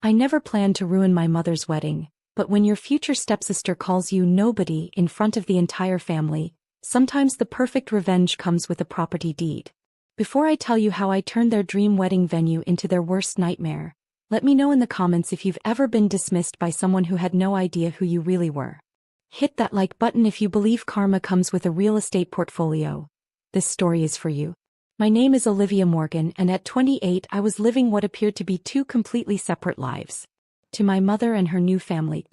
I never planned to ruin my mother's wedding, but when your future stepsister calls you nobody in front of the entire family, sometimes the perfect revenge comes with a property deed. Before I tell you how I turned their dream wedding venue into their worst nightmare, let me know in the comments if you've ever been dismissed by someone who had no idea who you really were. Hit that like button if you believe karma comes with a real estate portfolio. This story is for you. My name is Olivia Morgan, and at 28 I was living what appeared to be two completely separate lives. To my mother and her new family,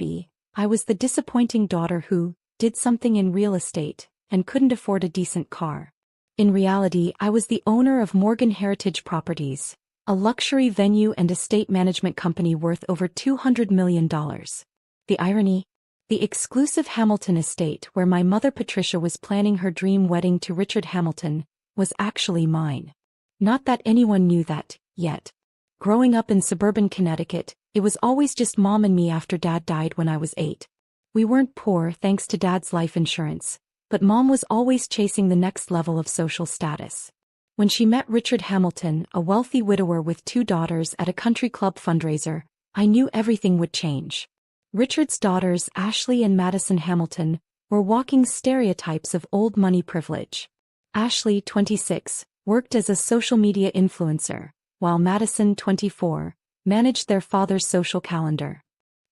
I was the disappointing daughter who did something in real estate and couldn't afford a decent car. In reality, I was the owner of Morgan Heritage Properties, a luxury venue and estate management company worth over $200 million. The irony? The exclusive Hamilton estate where my mother Patricia was planning her dream wedding to Richard Hamilton was actually mine. Not that anyone knew that, yet. Growing up in suburban Connecticut, it was always just Mom and me after Dad died when I was 8. We weren't poor thanks to Dad's life insurance, but Mom was always chasing the next level of social status. When she met Richard Hamilton, a wealthy widower with 2 daughters at a country club fundraiser, I knew everything would change. Richard's daughters, Ashley and Madison Hamilton, were walking stereotypes of old money privilege. Ashley, 26, worked as a social media influencer, while Madison, 24, managed their father's social calendar.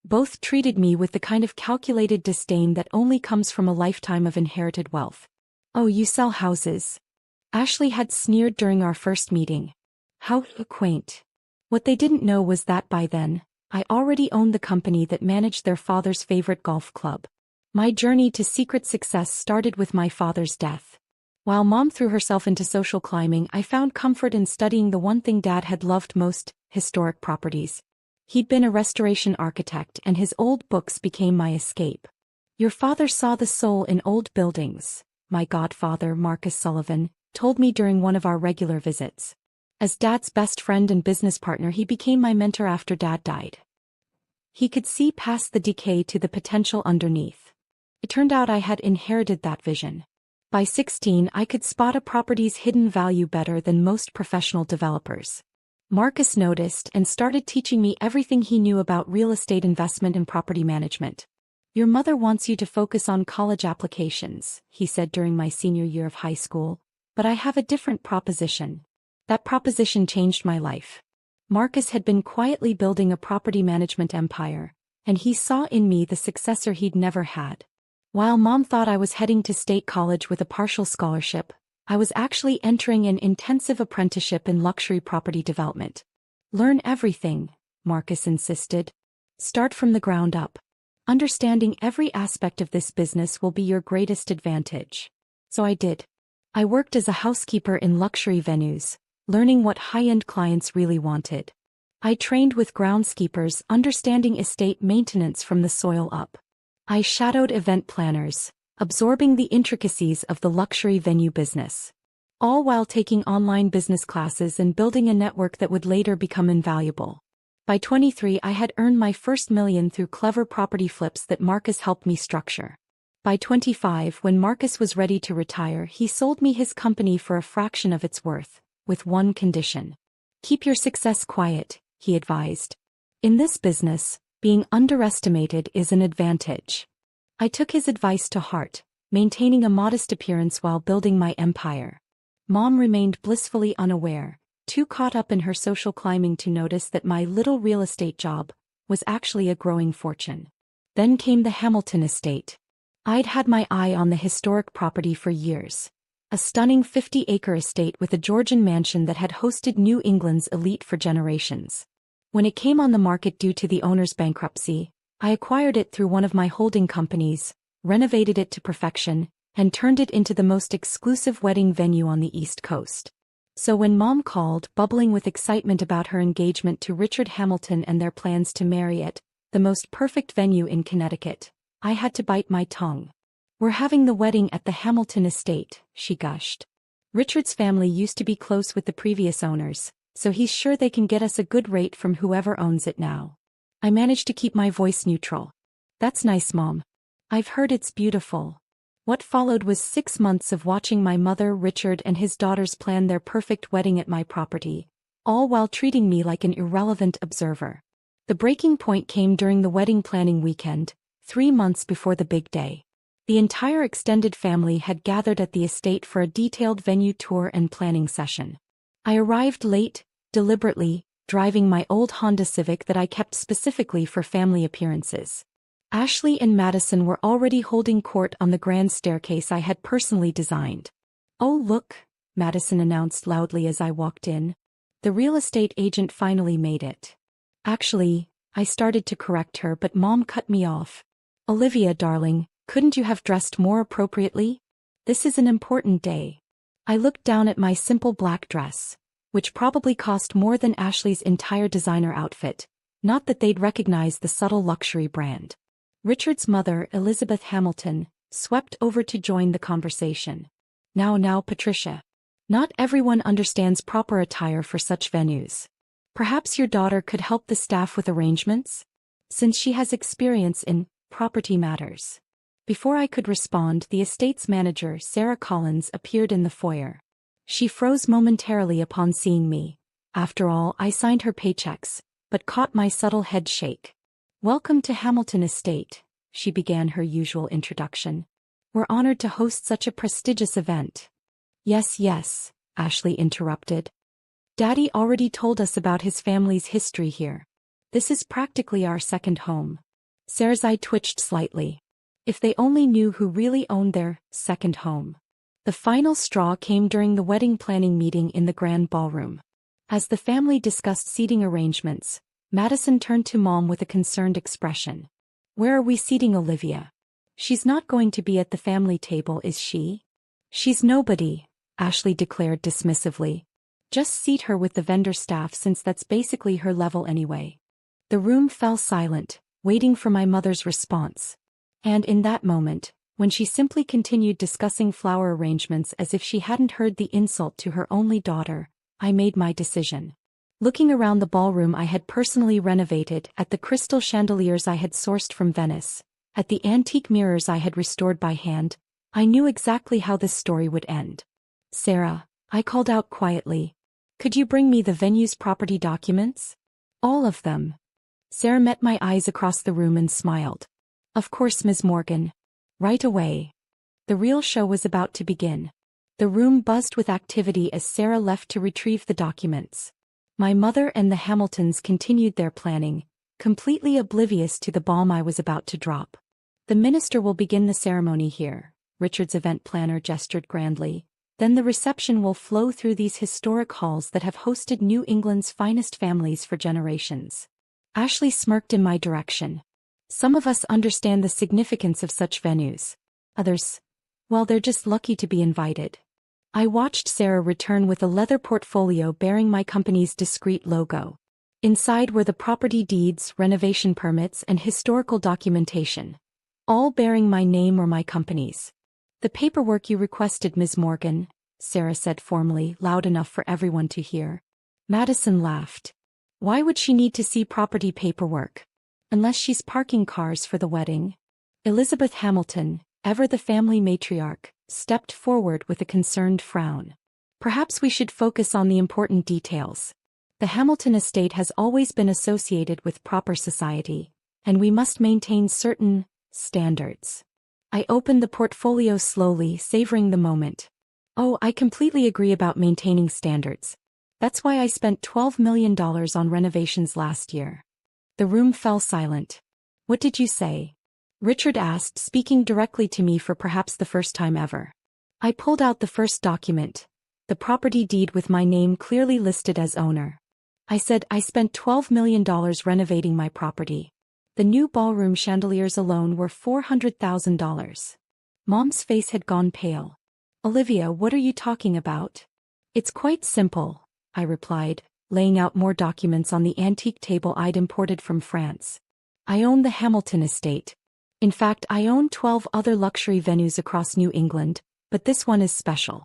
Both treated me with the kind of calculated disdain that only comes from a lifetime of inherited wealth. "Oh, you sell houses?" Ashley had sneered during our first meeting. How quaint. What they didn't know was that by then, I already owned the company that managed their father's favorite golf club. My journey to secret success started with my father's death. While Mom threw herself into social climbing, I found comfort in studying the one thing Dad had loved most: historic properties. He'd been a restoration architect, and his old books became my escape. "Your father saw the soul in old buildings," my godfather, Marcus Sullivan, told me during one of our regular visits. As Dad's best friend and business partner, he became my mentor after Dad died. He could see past the decay to the potential underneath. It turned out I had inherited that vision. By 16, I could spot a property's hidden value better than most professional developers. Marcus noticed and started teaching me everything he knew about real estate investment and property management. "Your mother wants you to focus on college applications," he said during my senior year of high school, "but I have a different proposition." That proposition changed my life. Marcus had been quietly building a property management empire, and he saw in me the successor he'd never had. While Mom thought I was heading to state college with a partial scholarship, I was actually entering an intensive apprenticeship in luxury property development. "Learn everything," Marcus insisted. "Start from the ground up. Understanding every aspect of this business will be your greatest advantage." So I did. I worked as a housekeeper in luxury venues, learning what high-end clients really wanted. I trained with groundskeepers, understanding estate maintenance from the soil up. I shadowed event planners, absorbing the intricacies of the luxury venue business. All while taking online business classes and building a network that would later become invaluable. By 23, I had earned my first million through clever property flips that Marcus helped me structure. By 25, when Marcus was ready to retire, he sold me his company for a fraction of its worth, with one condition. "Keep your success quiet," he advised. "In this business, being underestimated is an advantage." I took his advice to heart, maintaining a modest appearance while building my empire. Mom remained blissfully unaware, too caught up in her social climbing to notice that my little real estate job was actually a growing fortune. Then came the Hamilton estate. I'd had my eye on the historic property for years. A stunning 50-acre estate with a Georgian mansion that had hosted New England's elite for generations. When it came on the market due to the owner's bankruptcy, I acquired it through one of my holding companies, renovated it to perfection, and turned it into the most exclusive wedding venue on the East Coast. So when Mom called, bubbling with excitement about her engagement to Richard Hamilton and their plans to marry at the most perfect venue in Connecticut, I had to bite my tongue. "We're having the wedding at the Hamilton estate," she gushed. "Richard's family used to be close with the previous owners, so he's sure they can get us a good rate from whoever owns it now." I managed to keep my voice neutral. "That's nice, Mom. I've heard it's beautiful." What followed was 6 months of watching my mother, Richard, and his daughters plan their perfect wedding at my property, all while treating me like an irrelevant observer. The breaking point came during the wedding planning weekend, 3 months before the big day. The entire extended family had gathered at the estate for a detailed venue tour and planning session. I arrived late, deliberately, driving my old Honda Civic that I kept specifically for family appearances. Ashley and Madison were already holding court on the grand staircase I had personally designed. "Oh look," Madison announced loudly as I walked in. "The real estate agent finally made it." "Actually," I started to correct her, but Mom cut me off. "Olivia, darling, couldn't you have dressed more appropriately? This is an important day." I looked down at my simple black dress, which probably cost more than Ashley's entire designer outfit, not that they'd recognize the subtle luxury brand. Richard's mother, Elizabeth Hamilton, swept over to join the conversation. Now, Patricia. Not everyone understands proper attire for such venues. Perhaps your daughter could help the staff with arrangements, since she has experience in property matters." Before I could respond, the estate's manager, Sarah Collins, appeared in the foyer. She froze momentarily upon seeing me. After all, I signed her paychecks, but caught my subtle head shake. "Welcome to Hamilton Estate," she began her usual introduction. "We're honored to host such a prestigious event." Yes, Ashley interrupted. "Daddy already told us about his family's history here. This is practically our second home." Sarah's eye twitched slightly. If they only knew who really owned their second home. The final straw came during the wedding planning meeting in the grand ballroom. As the family discussed seating arrangements, Madison turned to Mom with a concerned expression. "Where are we seating Olivia? She's not going to be at the family table, is she?" "She's nobody," Ashley declared dismissively. "Just seat her with the vendor staff since that's basically her level anyway." The room fell silent, waiting for my mother's response. And in that moment, when she simply continued discussing flower arrangements as if she hadn't heard the insult to her only daughter, I made my decision. Looking around the ballroom I had personally renovated, at the crystal chandeliers I had sourced from Venice, at the antique mirrors I had restored by hand, I knew exactly how this story would end. "Sarah," I called out quietly, "could you bring me the venue's property documents?" "All of them." Sarah met my eyes across the room and smiled. "Of course, Ms. Morgan. Right away." The real show was about to begin. The room buzzed with activity as Sarah left to retrieve the documents. My mother and the Hamiltons continued their planning, completely oblivious to the bomb I was about to drop. "The minister will begin the ceremony here," Richard's event planner gestured grandly. "Then the reception will flow through these historic halls that have hosted New England's finest families for generations." Ashley smirked in my direction. "Some of us understand the significance of such venues. Others, well, they're just lucky to be invited." I watched Sarah return with a leather portfolio bearing my company's discreet logo. Inside were the property deeds, renovation permits, and historical documentation, all bearing my name or my company's. "The paperwork you requested, Ms. Morgan," Sarah said formally, loud enough for everyone to hear. Madison laughed. "Why would she need to see property paperwork? Unless she's parking cars for the wedding." Elizabeth Hamilton, ever the family matriarch, stepped forward with a concerned frown. "Perhaps we should focus on the important details. The Hamilton estate has always been associated with proper society, and we must maintain certain standards." I opened the portfolio slowly, savoring the moment. "Oh, I completely agree about maintaining standards. That's why I spent $12 million on renovations last year." The room fell silent. "What did you say?" Richard asked, speaking directly to me for perhaps the first time ever. I pulled out the first document, the property deed with my name clearly listed as owner. I said I spent $12 million renovating my property. The new ballroom chandeliers alone were $400,000. Mom's face had gone pale. "Olivia, what are you talking about?" "It's quite simple," I replied, laying out more documents on the antique table I'd imported from France. "I own the Hamilton estate. In fact, I own 12 other luxury venues across New England, but this one is special.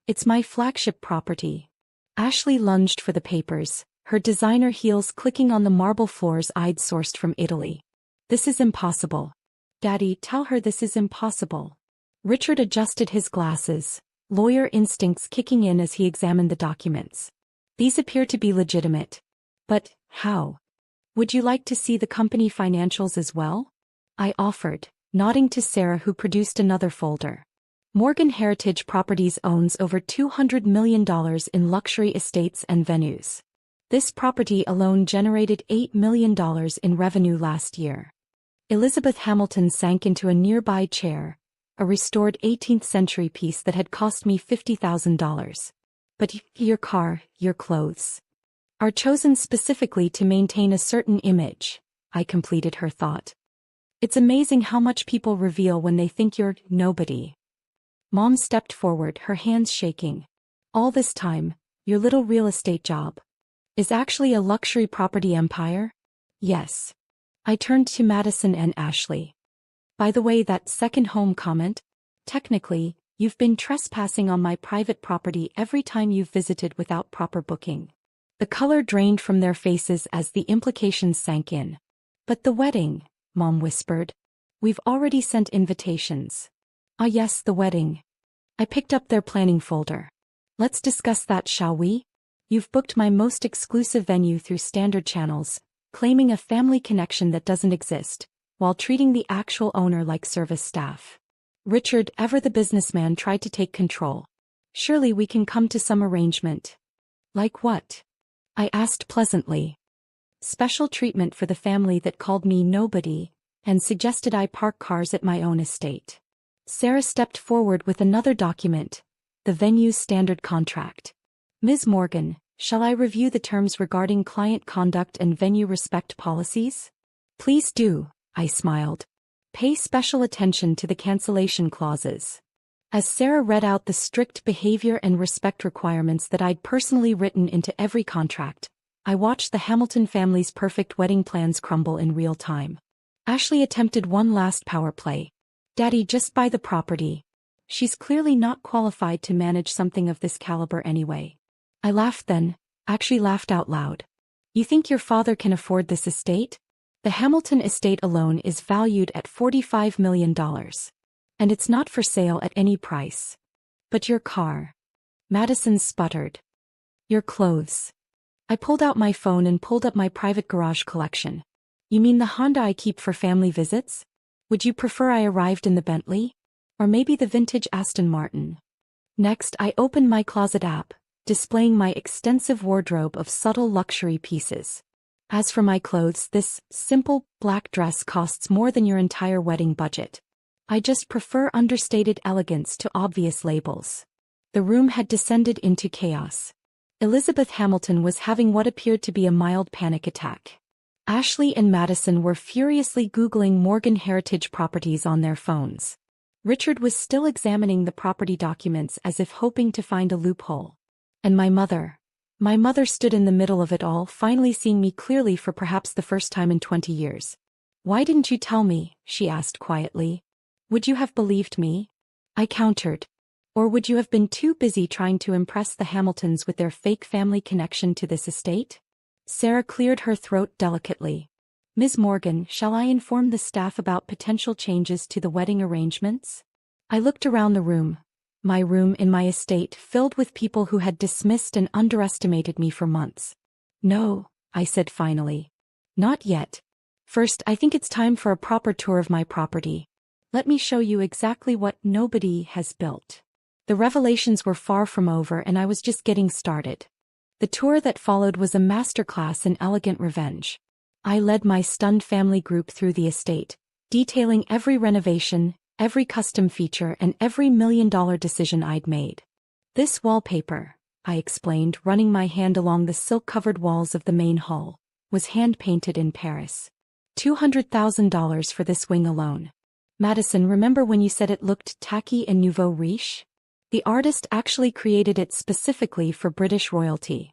It's my flagship property." Ashley lunged for the papers, her designer heels clicking on the marble floors I'd sourced from Italy. "This is impossible." "Daddy, tell her this is impossible." Richard adjusted his glasses, lawyer instincts kicking in as he examined the documents. "These appear to be legitimate. But how? Would you like to see the company financials as well? I offered, nodding to Sarah, who produced another folder. Morgan Heritage Properties owns over $200 million in luxury estates and venues. This property alone generated $8 million in revenue last year. Elizabeth Hamilton sank into a nearby chair, a restored 18th century piece that had cost me $50,000. But your car, your clothes, are chosen specifically to maintain a certain image, I completed her thought. It's amazing how much people reveal when they think you're nobody. Mom stepped forward, her hands shaking. All this time, your little real estate job is actually a luxury property empire? Yes. I turned to Madison and Ashley. By the way, that second home comment? Technically, you've been trespassing on my private property every time you've visited without proper booking. The color drained from their faces as the implications sank in. But the wedding, Mom whispered. We've already sent invitations. Ah yes, the wedding. I picked up their planning folder. Let's discuss that, shall we? You've booked my most exclusive venue through standard channels, claiming a family connection that doesn't exist, while treating the actual owner like service staff. Richard, ever the businessman, tried to take control. Surely we can come to some arrangement. Like what? I asked pleasantly. Special treatment for the family that called me nobody, and suggested I park cars at my own estate. Sarah stepped forward with another document, the venue's standard contract. Ms. Morgan, shall I review the terms regarding client conduct and venue respect policies? Please do, I smiled. Pay special attention to the cancellation clauses. As Sarah read out the strict behavior and respect requirements that I'd personally written into every contract, I watched the Hamilton family's perfect wedding plans crumble in real time. Ashley attempted one last power play. Daddy, just buy the property. She's clearly not qualified to manage something of this caliber anyway. I laughed then, actually laughed out loud. You think your father can afford this estate? The Hamilton estate alone is valued at $45 million. And it's not for sale at any price. But your car. Madison sputtered. Your clothes. I pulled out my phone and pulled up my private garage collection. You mean the Honda I keep for family visits? Would you prefer I arrived in the Bentley? Or maybe the vintage Aston Martin? Next, I opened my closet app, displaying my extensive wardrobe of subtle luxury pieces. As for my clothes, this simple black dress costs more than your entire wedding budget. I just prefer understated elegance to obvious labels. The room had descended into chaos. Elizabeth Hamilton was having what appeared to be a mild panic attack. Ashley and Madison were furiously Googling Morgan Heritage Properties on their phones. Richard was still examining the property documents as if hoping to find a loophole. And my mother stood in the middle of it all, finally seeing me clearly for perhaps the first time in 20 years. Why didn't you tell me? She asked quietly. Would you have believed me? I countered. Or would you have been too busy trying to impress the Hamiltons with their fake family connection to this estate? Sarah cleared her throat delicately. Ms. Morgan, shall I inform the staff about potential changes to the wedding arrangements? I looked around the room. My room in my estate filled with people who had dismissed and underestimated me for months. No, I said finally. Not yet. First, I think it's time for a proper tour of my property. Let me show you exactly what nobody has built. The revelations were far from over and I was just getting started. The tour that followed was a masterclass in elegant revenge. I led my stunned family group through the estate, detailing every renovation, every custom feature, and every million-dollar decision I'd made. This wallpaper, I explained, running my hand along the silk-covered walls of the main hall, was hand-painted in Paris. $200,000 for this wing alone. Madison, remember when you said it looked tacky and nouveau riche? The artist actually created it specifically for British royalty.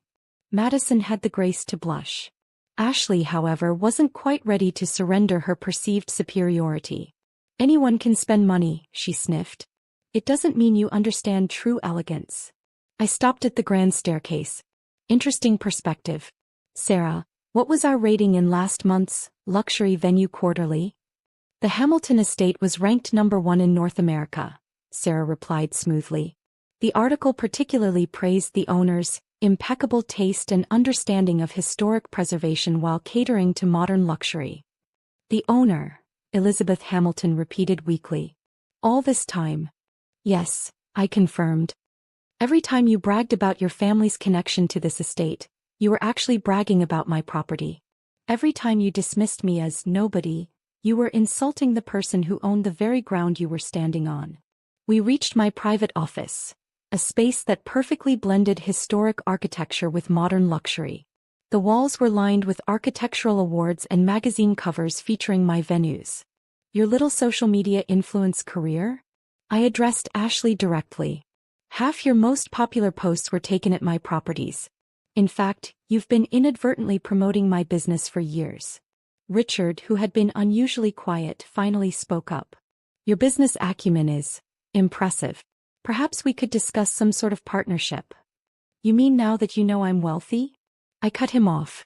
Madison had the grace to blush. Ashley, however, wasn't quite ready to surrender her perceived superiority. Anyone can spend money, she sniffed. It doesn't mean you understand true elegance. I stopped at the grand staircase. Interesting perspective. Sarah, what was our rating in last month's Luxury Venue Quarterly? The Hamilton estate was ranked #1 in North America, Sarah replied smoothly. The article particularly praised the owner's impeccable taste and understanding of historic preservation while catering to modern luxury. The owner, Elizabeth Hamilton repeated weakly. All this time? Yes, I confirmed. Every time you bragged about your family's connection to this estate, you were actually bragging about my property. Every time you dismissed me as nobody, you were insulting the person who owned the very ground you were standing on. We reached my private office, a space that perfectly blended historic architecture with modern luxury. The walls were lined with architectural awards and magazine covers featuring my venues. Your little social media influence career? I addressed Ashley directly. Half your most popular posts were taken at my properties. In fact, you've been inadvertently promoting my business for years. Richard, who had been unusually quiet, finally spoke up. Your business acumen is impressive. Perhaps we could discuss some sort of partnership. You mean now that you know I'm wealthy? I cut him off.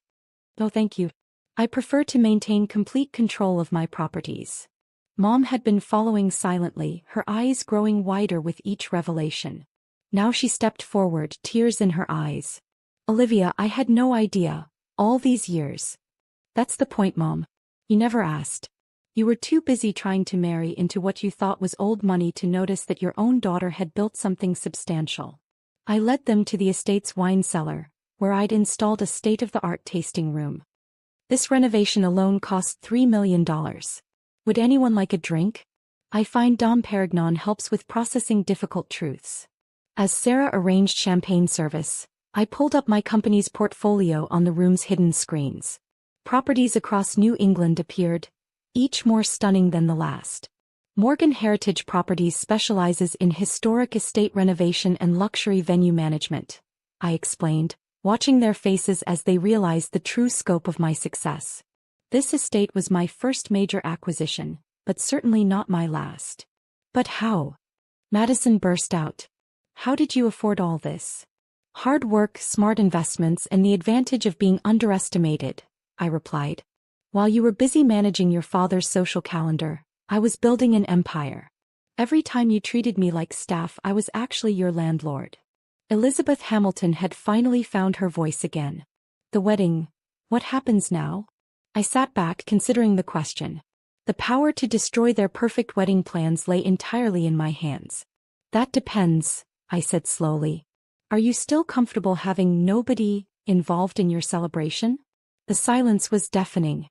Oh, thank you. I prefer to maintain complete control of my properties. Mom had been following silently, her eyes growing wider with each revelation. Now she stepped forward, tears in her eyes. Olivia, I had no idea, all these years. That's the point, Mom. You never asked. You were too busy trying to marry into what you thought was old money to notice that your own daughter had built something substantial. I led them to the estate's wine cellar, where I'd installed a state-of-the-art tasting room. This renovation alone cost $3 million. Would anyone like a drink? I find Dom Perignon helps with processing difficult truths. As Sarah arranged champagne service, I pulled up my company's portfolio on the room's hidden screens. Properties across New England appeared, each more stunning than the last. Morgan Heritage Properties specializes in historic estate renovation and luxury venue management, I explained, watching their faces as they realized the true scope of my success. This estate was my first major acquisition, but certainly not my last. But how? Madison burst out. How did you afford all this? Hard work, smart investments, and the advantage of being underestimated, I replied. While you were busy managing your father's social calendar, I was building an empire. Every time you treated me like staff, I was actually your landlord. Elizabeth Hamilton had finally found her voice again. The wedding, what happens now? I sat back considering the question. The power to destroy their perfect wedding plans lay entirely in my hands. That depends, I said slowly. Are you still comfortable having nobody involved in your celebration? The silence was deafening.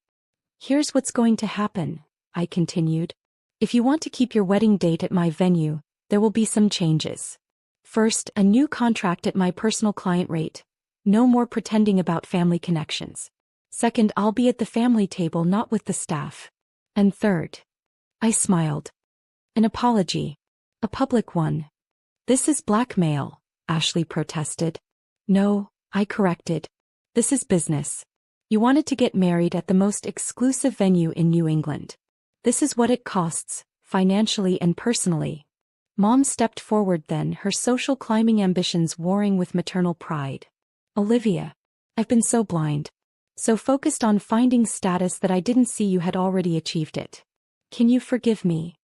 Here's what's going to happen, I continued. If you want to keep your wedding date at my venue, there will be some changes. First, a new contract at my personal client rate. No more pretending about family connections. Second, I'll be at the family table, not with the staff. And third, I smiled. An apology. A public one. This is blackmail, Ashley protested. No, I corrected. This is business. You wanted to get married at the most exclusive venue in New England. This is what it costs, financially and personally. Mom stepped forward then, her social climbing ambitions warring with maternal pride. Olivia, I've been so blind. So focused on finding status that I didn't see you had already achieved it. Can you forgive me?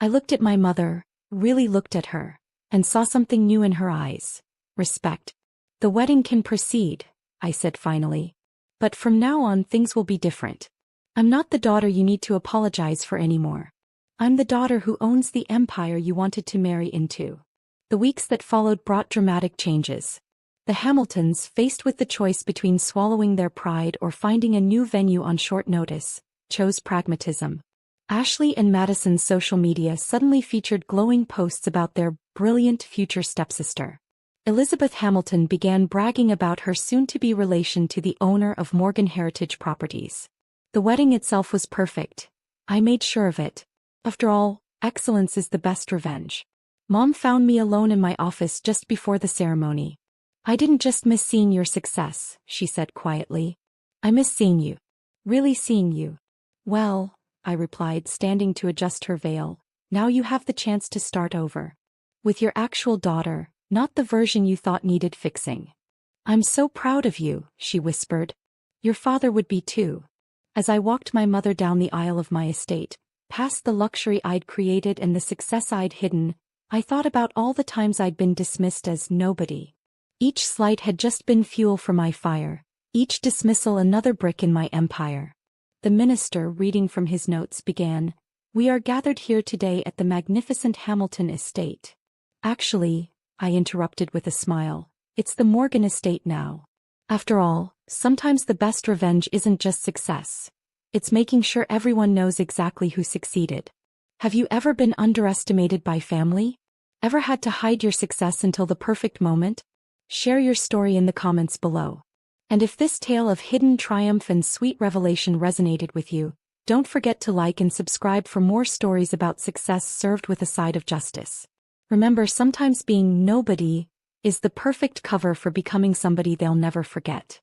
I looked at my mother, really looked at her, and saw something new in her eyes. Respect. The wedding can proceed, I said finally. But from now on things will be different. I'm not the daughter you need to apologize for anymore. I'm the daughter who owns the empire you wanted to marry into. The weeks that followed brought dramatic changes. The Hamiltons, faced with the choice between swallowing their pride or finding a new venue on short notice, chose pragmatism. Ashley and Madison's social media suddenly featured glowing posts about their brilliant future stepsister. Elizabeth Hamilton began bragging about her soon-to-be relation to the owner of Morgan Heritage Properties. The wedding itself was perfect. I made sure of it. After all, excellence is the best revenge. Mom found me alone in my office just before the ceremony. I didn't just miss seeing your success, she said quietly. I miss seeing you. Really seeing you. Well, I replied, standing to adjust her veil, now you have the chance to start over. With your actual daughter, not the version you thought needed fixing. I'm so proud of you, she whispered. Your father would be too. As I walked my mother down the aisle of my estate, past the luxury I'd created and the success I'd hidden, I thought about all the times I'd been dismissed as nobody. Each slight had just been fuel for my fire, each dismissal another brick in my empire. The minister, reading from his notes, began, "We are gathered here today at the magnificent Hamilton estate." "Actually," I interrupted with a smile, "it's the Morgan estate now. After all, sometimes the best revenge isn't just success. It's making sure everyone knows exactly who succeeded. Have you ever been underestimated by family? Ever had to hide your success until the perfect moment? Share your story in the comments below. And if this tale of hidden triumph and sweet revelation resonated with you, don't forget to like and subscribe for more stories about success served with a side of justice. Remember, sometimes being nobody is the perfect cover for becoming somebody they'll never forget.